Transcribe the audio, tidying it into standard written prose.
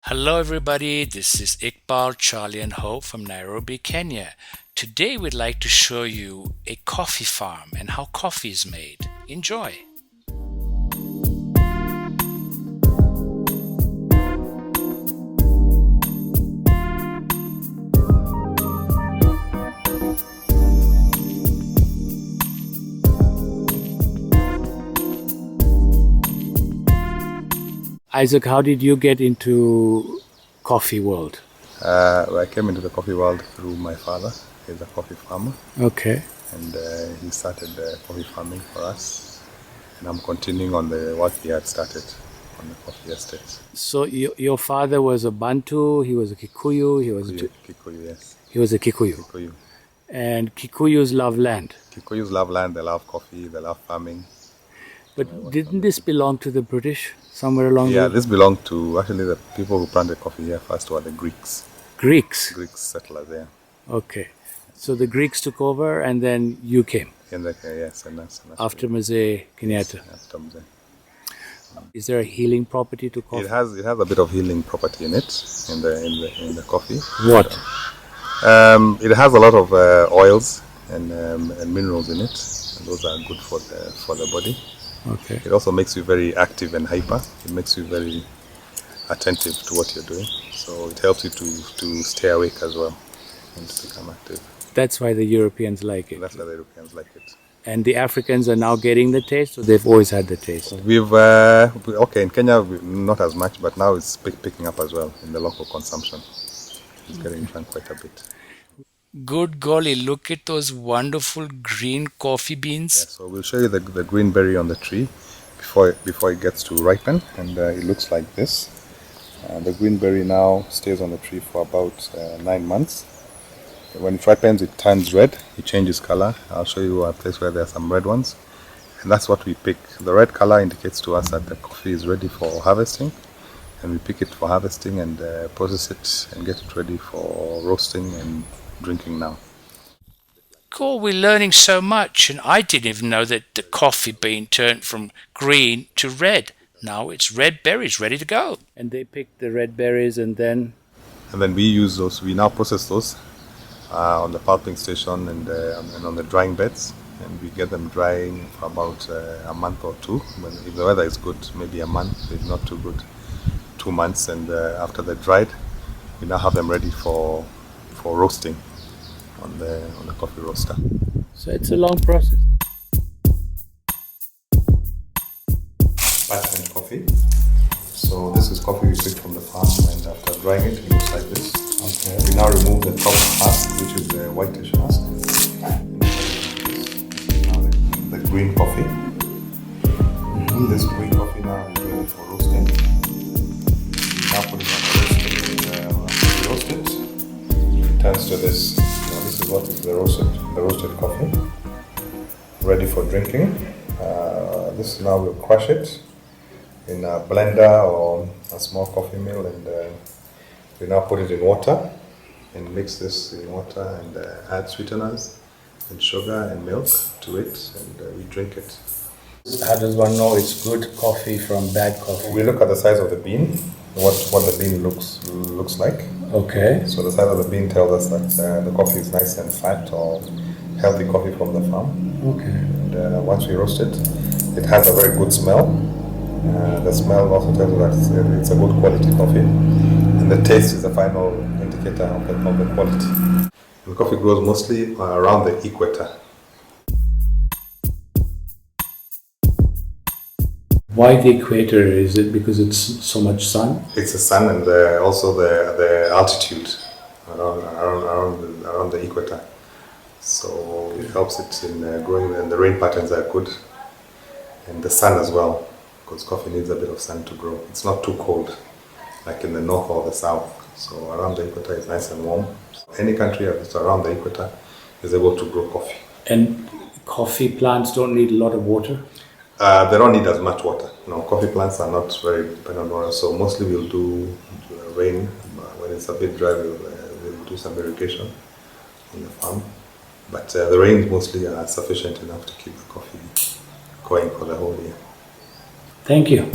Hello, everybody. This is Iqbal, Charlie, and Hope from Nairobi, Kenya. Today, we'd like to show you a coffee farm and how coffee is made. Enjoy. Isaac, how did you get into coffee world? I came into the coffee world through my father. He's a coffee farmer, Okay. and he started coffee farming for us. And I'm continuing on the work he had started on the coffee estates. So your father was a Bantu, he was a Kikuyu, Kikuyu, yes. he was a Kikuyu. Kikuyu. And Kikuyus love land. Kikuyus love land, they love coffee, they love farming. But didn't this belong to the British somewhere along the Yeah, this belonged to actually the people who planted coffee here first were the Greeks. Greeks? Greeks settlers there. Okay. So the Greeks took over and then you came Yes, and that's after Mzee Kenyatta. after Mzee. Is there a healing property to coffee? It has a bit of healing property in it in the coffee. What? It has a lot of oils and minerals in it. And those are good for the body. Okay. It also makes you very active and hyper. It makes you very attentive to what you're doing. So it helps you to stay awake as well and to become active. That's why the Europeans like it. That's why the Europeans like it. And the Africans are now getting the taste, so they've always had the taste. We've in Kenya not as much, but now it's picking up as well in the local consumption. It's getting drunk quite a bit. Good golly, look at those wonderful green coffee beans. Yeah, so we'll show you the green berry on the tree before it gets to ripen, and it looks like this. The green berry now stays on the tree for about 9 months. When it ripens, it turns red, it changes color. I'll show you a place where there are some red ones, and that's what we pick. The red color indicates to us that the coffee is ready for harvesting, and we pick it for harvesting and process it and get it ready for roasting and drinking now. Cool, we're learning so much, and I didn't even know that the coffee bean turned from green to red. Now it's red berries ready to go. And they pick the red berries and then we use those. We now process those on the pulping station and on the drying beds, and we get them drying for about a month or two. If the weather is good, maybe a month. If not too good, 2 months. And after they're dried, we now have them ready for roasting on the coffee roaster. so it's a long process. Parchment coffee. So this is coffee we picked from the farm, and after drying it, it looks like this. Okay. We now remove the top husk, which is the whitish husk. Now the green coffee. This green coffee now is ready for roasting. We now put it on the roast and roast it. It turns to this. Now this is what is the roasted coffee, ready for drinking. This now we'll crush it in a blender or a small coffee mill, and we now put it in water and mix this in water and add sweeteners and sugar and milk to it, and we drink it. How does one know it's good coffee from bad coffee? We look at the size of the bean, what the bean looks like. Okay. So the size of the bean tells us that the coffee is nice and fat or healthy coffee from the farm. Okay. And once we roast it, it has a very good smell. The smell also tells you that it's a good quality coffee, and the taste is the final indicator of the quality. The coffee grows mostly around the equator. Why the equator? Is it because it's so much sun? It's the sun and also the altitude around the equator. So it helps it in growing, and the rain patterns are good, and the sun as well, because coffee needs a bit of sun to grow. It's not too cold, like in the north or the south. So around the equator it's nice and warm. Any country that's around the equator is able to grow coffee. And coffee plants don't need a lot of water? They don't need as much water. No, coffee plants are not very dependent on water. So mostly we'll do rain. When it's a bit dry, we'll do some irrigation on the farm. But the rains mostly are sufficient enough to keep the coffee going for the whole year. Thank you.